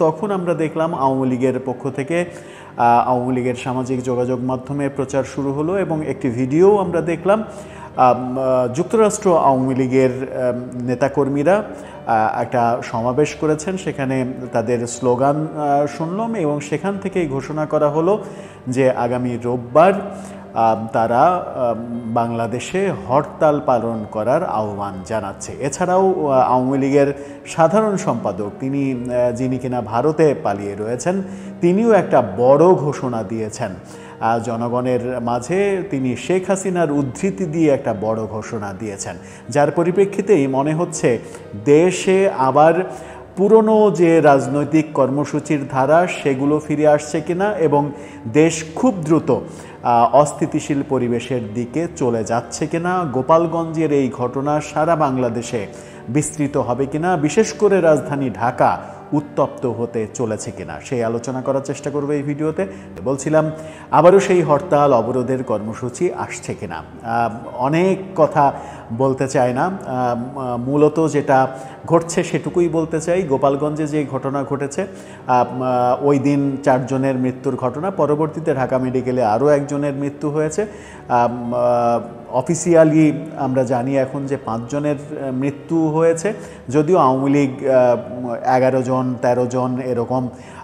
তখন আমরা দেখলাম আওয়ামী লীগের পক্ষ থেকে আওয়ামী লীগের সামাজিক যোগাযোগ মাধ্যমে প্রচার শুরু হলো এবং একটি ভিডিও আমরা দেখলাম যুক্তরাষ্ট্র আওয়ামী লীগের নেতাকর্মীরা একটা সমাবেশ করেছেন, সেখানে তাদের স্লোগান শুনলাম এবং সেখান থেকেই ঘোষণা করা হলো যে আগামী রোববার তারা বাংলাদেশে হরতাল পালন করার আহ্বান জানাচ্ছে। এছাড়াও আওয়ামী লীগের সাধারণ সম্পাদক যিনি কিনা ভারতে পালিয়ে রয়েছেন, তিনিও একটা বড় ঘোষণা দিয়েছেন জনগণের মাঝে। তিনি শেখ হাসিনার উদ্ধৃতি দিয়ে একটা বড় ঘোষণা দিয়েছেন, যার পরিপ্রেক্ষিতেই মনে হচ্ছে দেশে আবার পুরনো যে রাজনৈতিক কর্মসূচির ধারা সেগুলো ফিরে আসছে কিনা এবং দেশ খুব দ্রুত অস্থিতিশীল পরিবেশের দিকে চলে যাচ্ছে কিনা, গোপালগঞ্জের এই ঘটনা সারা বাংলাদেশে বিস্তৃত হবে কিনা, বিশেষ করে রাজধানী ঢাকা উত্তপ্ত হতে চলেছে কিনা, সেই আলোচনা করার চেষ্টা করব এই ভিডিওতে। বলছিলাম আবারও সেই হরতাল অবরোধের কর্মসূচি আসছে কিনা, অনেক কথা বলতে চাই না, মূলত যেটা ঘটছে সেটুকুই বলতে চাই। গোপালগঞ্জে যে ঘটনা ঘটেছে, ওই দিন 4 জনের মৃত্যুর ঘটনা, পরবর্তীতে ঢাকা মেডিকেলে আরও 1 জনের মৃত্যু হয়েছে। অফিসিয়ালি আমরা জানি এখন যে 5 জনের মৃত্যু হয়েছে, যদিও আওয়ামী লীগ 11 জন 13 জন এরকম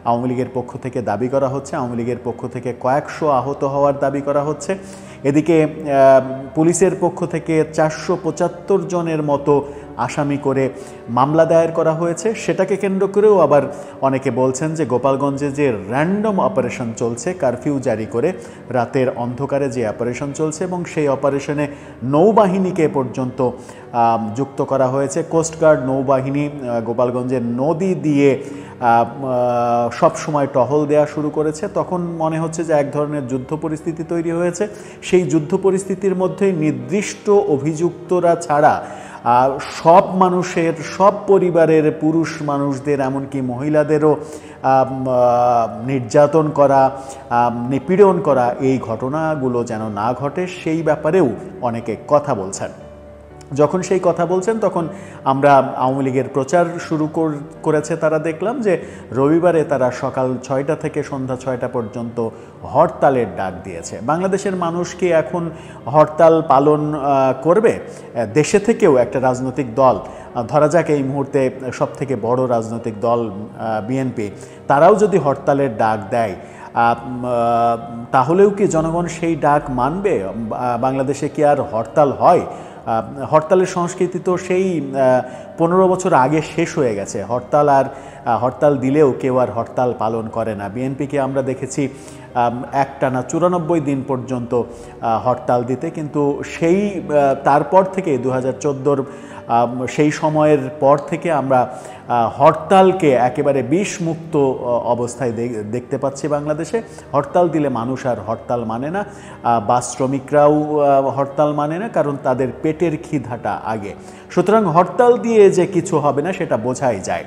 আওয়ামী লীগের পক্ষ থেকে দাবি করা হচ্ছে, আওয়ামী লীগের পক্ষ থেকে কয়েকশো আহত হওয়ার দাবি করা হচ্ছে। এদিকে পুলিশের পক্ষ থেকে 475 জনের মতো আসামি করে মামলা দায়ের করা হয়েছে। সেটাকে কেন্দ্র করেও আবার অনেকে বলছেন যে গোপালগঞ্জে যে র্যান্ডম অপারেশন চলছে, কারফিউ জারি করে রাতের অন্ধকারে যে অপারেশন চলছে এবং সেই অপারেশনে নৌবাহিনীকে পর্যন্ত যুক্ত করা হয়েছে। কোস্টগার্ড নৌবাহিনী গোপালগঞ্জের নদী দিয়ে সব সময় টহল দেওয়া শুরু করেছে। তখন মনে হচ্ছে যে এক ধরনের যুদ্ধ পরিস্থিতি তৈরি হয়েছে। সেই যুদ্ধ পরিস্থিতির মধ্যে নির্দিষ্ট অভিযুক্তরা ছাড়া সব মানুষের, সব পরিবারের পুরুষ মানুষদের, এমনকি মহিলাদেরও নির্যাতন করা, নিপীড়ন করা, এই ঘটনাগুলো যেন না ঘটে সেই ব্যাপারেও অনেকে কথা বলছেন। যখন সেই কথা বলছেন তখন আমরা আওয়ামী লীগের প্রচার শুরু করেছে তারা দেখলাম যে রবিবারে তারা সকাল 6টা থেকে সন্ধ্যা 6টা পর্যন্ত হরতালের ডাক দিয়েছে। বাংলাদেশের মানুষ কি এখন হরতাল পালন করবে? দেশে থেকেও একটা রাজনৈতিক দল, ধরা যাক এই মুহূর্তে সবথেকে বড় রাজনৈতিক দল বিএনপি, তারাও যদি হরতালের ডাক দেয় তাহলেও কি জনগণ সেই ডাক মানবে? বাংলাদেশে কি আর হরতাল হয়? হরতালের সংস্কৃতি তো সেই 15 বছর আগে শেষ হয়ে গেছে। হরতাল দিলেও কেউ আর হরতাল পালন করে না। বিএনপিকে আমরা দেখেছি একটানা 94 দিন পর্যন্ত হরতাল দিতে, কিন্তু তারপর থেকে 2014 সেই সময়ের পর থেকে আমরা হরতালকে একেবারে বিষমুক্ত অবস্থায় দেখতে পাচ্ছি বাংলাদেশে। হরতাল দিলে মানুষ আর হরতাল মানে না, বাস শ্রমিকরাও হরতাল মানে না, কারণ তাদের পেটের খিদাটা আগে। সুতরাং হরতাল দিয়ে যে কিছু হবে না সেটা বোঝাই যায়।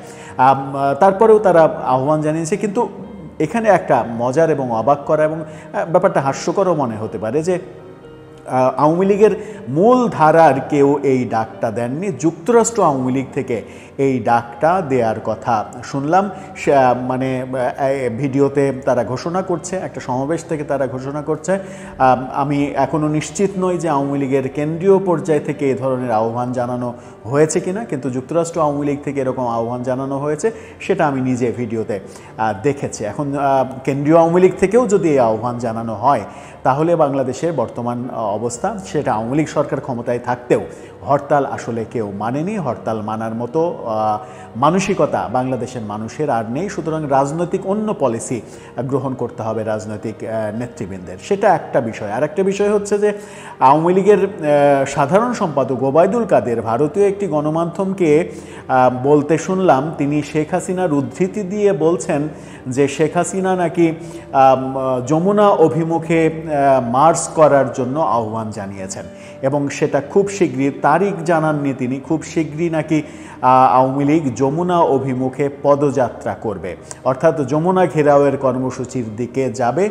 তারপরেও তারা আহ্বান জানিয়েছে, কিন্তু এখানে একটা মজার এবং অবাক করা এবং ব্যাপারটা হাস্যকরও মনে হতে পারে যে আওয়ামী লীগের মূল ধারার কেউ এই ডাকটা দেননি। যুক্তরাষ্ট্র আওয়ামী লীগ থেকে এই ডাকটা দেওয়ার কথা শুনলাম। মানে ভিডিওতে তারা ঘোষণা করছে, একটা সমাবেশ থেকে তারা ঘোষণা করছে। আমি এখনও নিশ্চিত নই যে আওয়ামী লীগের কেন্দ্রীয় পর্যায় থেকে এ ধরনের আহ্বান জানানো হয়েছে কিনা, কিন্তু যুক্তরাষ্ট্র আওয়ামী লীগ থেকে এরকম আহ্বান জানানো হয়েছে, সেটা আমি নিজে ভিডিওতে দেখেছি। এখন কেন্দ্রীয় আওয়ামী লীগ থেকেও যদি এই আহ্বান জানানো হয় তাহলে বাংলাদেশের বর্তমান অবস্থা, সেটা আওয়ামী লীগ সরকার ক্ষমতায় থাকতেও হরতাল আসলে কেউ মানেনি। হরতাল মানার মতো মানসিকতা বাংলাদেশের মানুষের আর নেই। সুতরাং রাজনৈতিক অন্য পলিসি গ্রহণ করতে হবে রাজনৈতিক নেতৃবৃন্দের, সেটা একটা বিষয়। আর একটা বিষয় হচ্ছে যে আওয়ামী লীগের সাধারণ সম্পাদক ওবায়দুল কাদের ভারতীয় একটি গণমাধ্যমকে বলতে শুনলাম, তিনি শেখ হাসিনার উদ্ধৃতি দিয়ে বলছেন যে শেখ হাসিনা নাকি যমুনা অভিমুখে মার্চ করার জন্য আহ্বান জানিয়েছেন এবং সেটা খুব শীঘ্রই, তারিখ জানাননি তিনি, খুব শীঘ্রই নাকি আওয়ামী লীগ যমুনা অভিমুখে পদযাত্রা করবে, অর্থাৎ যমুনা ঘেরাওয়ের কর্মসূচির দিকে যাবে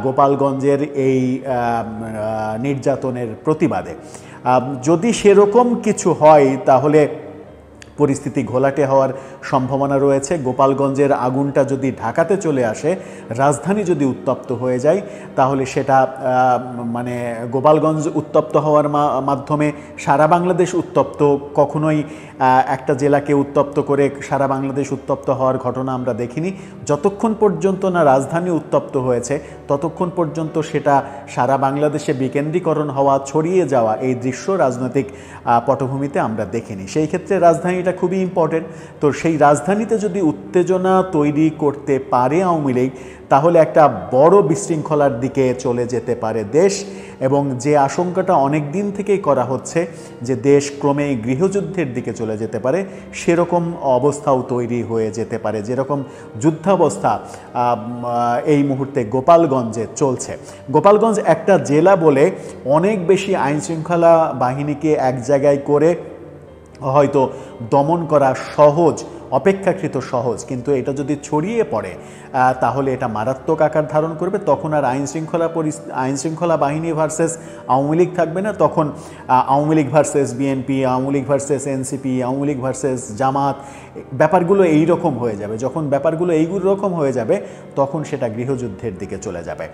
গোপালগঞ্জের এই নির্যাতনের প্রতিবাদে। যদি সেরকম কিছু হয় তাহলে পরিস্থিতি ঘোলাটে হওয়ার সম্ভাবনা রয়েছে। গোপালগঞ্জের আগুনটা যদি ঢাকাতে চলে আসে, রাজধানী যদি উত্তপ্ত হয়ে যায়, তাহলে সেটা মানে গোপালগঞ্জ উত্তপ্ত হওয়ার মাধ্যমে সারা বাংলাদেশ উত্তপ্ত, কখনোই একটা জেলাকে উত্তপ্ত করে সারা বাংলাদেশ উত্তপ্ত হওয়ার ঘটনা আমরা দেখিনি। যতক্ষণ পর্যন্ত না রাজধানী উত্তপ্ত হয়েছে, ততক্ষণ পর্যন্ত সেটা সারা বাংলাদেশে বিকেন্দ্রীকরণ হওয়া, ছড়িয়ে যাওয়া এই দৃশ্য রাজনৈতিক পটভূমিতে আমরা দেখিনি। সেই ক্ষেত্রে রাজধানীটা খুবই ইম্পর্টেন্ট। তো সেই রাজধানীতে যদি উত্তেজনা তৈরি করতে পারে আওয়ামী লীগ, তাহলে একটা বড় বিশৃঙ্খলার দিকে চলে যেতে পারে দেশ। এবং যে আশঙ্কাটা অনেক দিন থেকেই করা হচ্ছে যে দেশ ক্রমেই গৃহযুদ্ধের দিকে চলে যেতে পারে, সেরকম অবস্থাও তৈরি হয়ে যেতে পারে, যেরকম যুদ্ধাবস্থা এই মুহূর্তে গোপালগঞ্জে চলছে। গোপালগঞ্জ একটা জেলা বলে অনেক বেশি আইনশৃঙ্খলা বাহিনীকে এক জায়গায় করে হয়তো দমন করা সহজ, অপেক্ষাকৃত সহজ, কিন্তু এটা যদি ছড়িয়ে পড়ে তাহলে এটা মারাত্মক আকার ধারণ করবে। তখন আর আইনশৃঙ্খলা বাহিনী ভার্সেস আওয়ামী লীগ থাকবে না, তখন Awami League versus BNP, Awami League versus NCP, Awami League versus Jamaat, ব্যাপারগুলো এই রকম হয়ে যাবে। যখন ব্যাপারগুলো এইগুলো রকম হয়ে যাবে, তখন সেটা গৃহযুদ্ধের দিকে চলে যাবে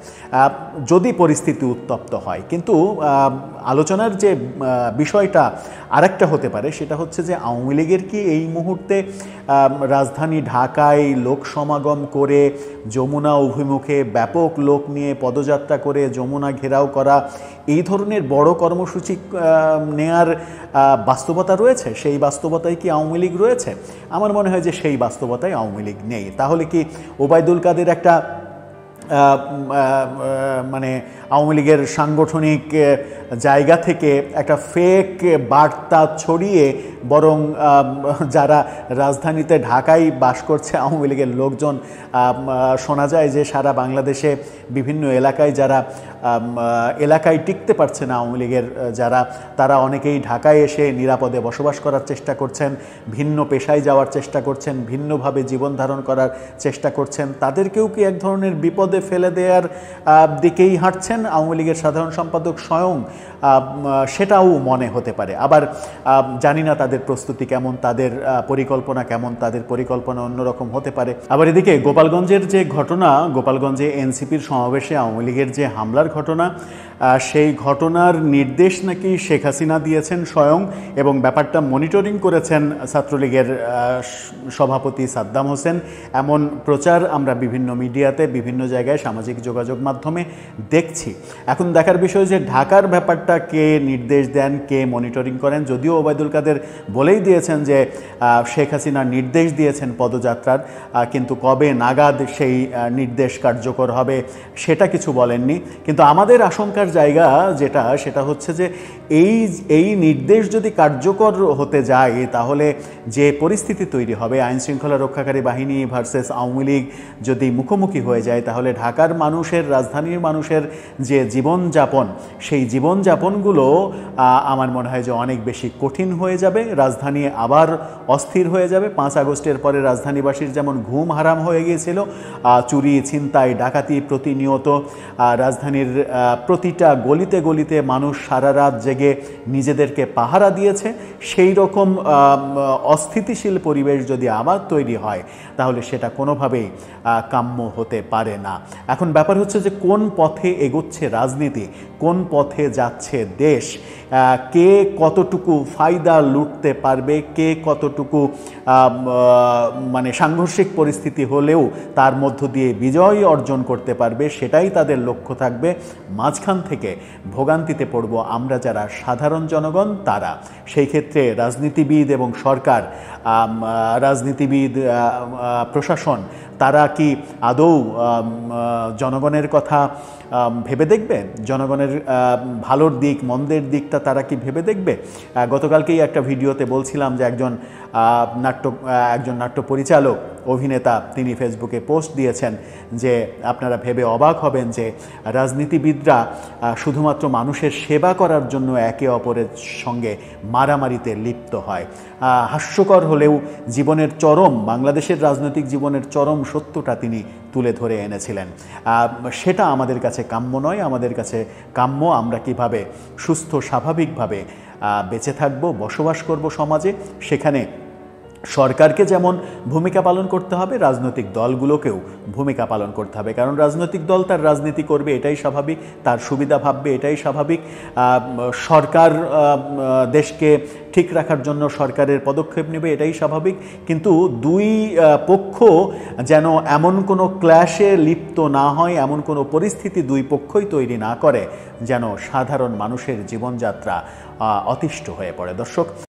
যদি পরিস্থিতি উত্তপ্ত হয়। কিন্তু আলোচনার যে বিষয়টা আরেকটা হতে পারে, সেটা হচ্ছে যে আওয়ামী লীগের কি এই মুহূর্তে রাজধানী ঢাকায় লোক সমাগম করে যমুনা অভিমুখে ব্যাপক লোক নিয়ে পদযাত্রা করে যমুনা ঘেরাও করা, এই ধরনের বড় কর্মসূচি নেয়ার বাস্তবতা রয়েছে? সেই বাস্তবতায় কি আওয়ামী লীগ রয়েছে? আমার মনে হয় যে সেই বাস্তবতায় আওয়ামী লীগ নেই। তাহলে কি ওবায়দুল কাদের একটা মানে আওয়ামী লীগের সাংগঠনিক জায়গা থেকে একটা ফেক বার্তা ছড়িয়ে বরং যারা রাজধানীতে ঢাকায় বাস করছে আওয়ামী লীগের লোকজন, শোনা যায় যে সারা বাংলাদেশে বিভিন্ন এলাকায় যারা এলাকায় টিকতে পারছে না আওয়ামী লীগের যারা, তারা অনেকেই ঢাকায় এসে নিরাপদে বসবাস করার চেষ্টা করছেন, ভিন্ন পেশায় যাওয়ার চেষ্টা করছেন, ভিন্নভাবে জীবন ধারণ করার চেষ্টা করছেন। তাদেরকেও কি এক ধরনের বিপদে ফেলে দেওয়ার দিকেই হাঁটছেন আওয়ামী লীগের সাধারণ সম্পাদক স্বয়ং? সেটাও মনে হতে পারে। আবার জানি না তাদের প্রস্তুতি কেমন, তাদের পরিকল্পনা কেমন, তাদের পরিকল্পনা অন্যরকম হতে পারে। আবার এদিকে গোপালগঞ্জের যে ঘটনা, গোপালগঞ্জে এনসিপির সমাবেশে আওয়ামী লীগের যে হামলার ঘটনা, সেই ঘটনার নির্দেশ নাকি শেখ হাসিনা দিয়েছেন স্বয়ং, এবং ব্যাপারটা মনিটরিং করেছেন ছাত্রলীগের সভাপতি সাদ্দাম হোসেন। এমন প্রচার আমরা বিভিন্ন মিডিয়াতে, বিভিন্ন জায়গায়, সামাজিক যোগাযোগ মাধ্যমে দেখছি। এখন দেখার বিষয় যে ঢাকার ব্যাপারটা কে নির্দেশ দেন, কে মনিটরিং করেন। যদিও ওবায়দুল কাদের বলেই দিয়েছেন যে শেখ হাসিনা নির্দেশ দিয়েছেন পদযাত্রার, কিন্তু কবে নাগাদ সেই নির্দেশ কার্যকর হবে সেটা কিছু বলেননি। কিন্তু আমাদের আশঙ্কার জায়গা যেটা, সেটা হচ্ছে যে এই নির্দেশ যদি কার্যকর হতে যায়, তাহলে যে পরিস্থিতি তৈরি হবে, আইনশৃঙ্খলা রক্ষাকারী বাহিনী ভার্সেস আওয়ামী লীগ যদি মুখোমুখি হয়ে যায়, তাহলে ঢাকার মানুষের, রাজধানীর মানুষের যে জীবনযাপন, সেই জীবনযাপনগুলো আমার মনে হয় যে অনেক বেশি কঠিন হয়ে যাবে। রাজধানী আবার অস্থির হয়ে যাবে। 5 আগস্টের পরে রাজধানীবাসীর যেমন ঘুম হারাম হয়ে গিয়েছিল, চুরি, ছিনতাই, ডাকাতি প্রতিনিয়ত, রাজধানীর প্রতিটা গলিতে গলিতে মানুষ সারা রাত জেগে নিজেদেরকে পাহারা দিয়েছে, সেই রকম অস্থিতিশীল পরিবেশ যদি আবার তৈরি হয়, তাহলে সেটা কোনোভাবেই কাম্য হতে পারে না। এখন ব্যাপার হচ্ছে যে কোন পথে এগোচ্ছে রাজনীতি, কোন পথে যাচ্ছে দেশ, কে কতটুকু ফায়দা লুটতে পারবে, কে কতটুকু মানে সাংঘর্ষিক পরিস্থিতি হলেও তার মধ্য দিয়ে বিজয় অর্জন করতে পারবে, সেটাই তাদের লক্ষ্য থাকবে। মাঝখান থেকে ভোগান্তিতে পড়ব আমরা যারা সাধারণ জনগণ তারা। সেই ক্ষেত্রে রাজনীতিবিদ এবং সরকার, রাজনীতিবিদ, প্রশাসন, তারা কি আদৌ জনগণের কথা ভেবে দেখবে? জনগণের ভালোর দিক, মন্দের দিকটা তারা কি ভেবে দেখবে? গতকালকেই একটা ভিডিওতে বলছিলাম যে একজন নাট্য পরিচালক, অভিনেতা, তিনি ফেসবুকে পোস্ট দিয়েছেন যে আপনারা ভেবে অবাক হবেন যে রাজনীতিবিদরা শুধুমাত্র মানুষের সেবা করার জন্য একে অপরের সঙ্গে মারামারিতে লিপ্ত হয়। হাস্যকর হলেও জীবনের চরম, বাংলাদেশের রাজনৈতিক জীবনের চরম সত্যটা তিনি তুলে ধরে এনেছিলেন। সেটা আমাদের কাছে কাম্য নয়। আমাদের কাছে কাম্য আমরা কিভাবে সুস্থ স্বাভাবিকভাবে বেঁচে থাকব, বসবাস করব সমাজে, সেখানে সরকারকে যেমন ভূমিকা পালন করতে হবে, রাজনৈতিক দলগুলোকেও ভূমিকা পালন করতে হবে। কারণ রাজনৈতিক দল তার রাজনীতি করবে, এটাই স্বাভাবিক, তার সুবিধা ভাববে, এটাই স্বাভাবিক। সরকার দেশকে ঠিক রাখার জন্য সরকারের পদক্ষেপ নেবে, এটাই স্বাভাবিক। কিন্তু দুই পক্ষ যেন এমন কোনো ক্ল্যাশে লিপ্ত না হয়, এমন কোনো পরিস্থিতি দুই পক্ষই তৈরি না করে যেন সাধারণ মানুষের জীবনযাত্রা অতিষ্ঠ হয়ে পড়ে। দর্শক,